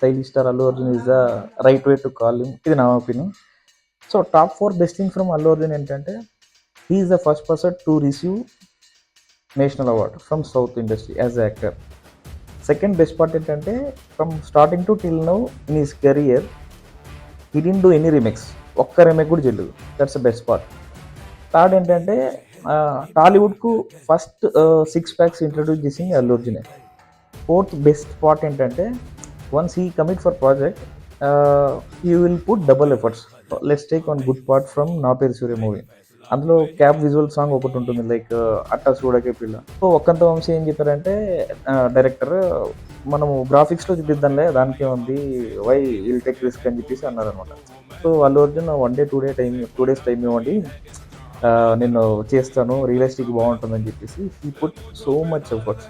Stylish star Allu Arjun is the right way to call him. ఇది నా opinion. So top 4 best thing from Allu Arjun ఏంటంటే he is the first person to receive national award from south industry as a actor. Second best part ఏంటంటే from starting to till now in his career he didn't do any remakes. ఒక్క remake కూడా చెల్లు. That's the best part. Third ఏంటంటే టాలీవుడ్కు first 6 packs introduce చేసింది Allu అర్జునే. Fourth best part ఏంటంటే once he commit for project you will put double efforts. Let's take one good part from నా పేరు సూర్య movie. అందులో క్యాబ్ విజువల్ సాంగ్ ఒకటి ఉంటుంది, like అట్టా చూడకే పిల్ల. సో ఒక్కంత వంశీ ఏం చెప్పారంటే డైరెక్టర్ మనము గ్రాఫిక్స్లో చూపిద్దాంలే దానికే ఉంది, వై విల్ టేక్ రిస్క్ అని చెప్పేసి అన్నారనమాట. So Allu Arjun 1 day 2 days time ఇవ్వండి, నేను చేస్తాను, రియలిస్టిక్ బాగుంటుందని చెప్పేసి he put so much efforts.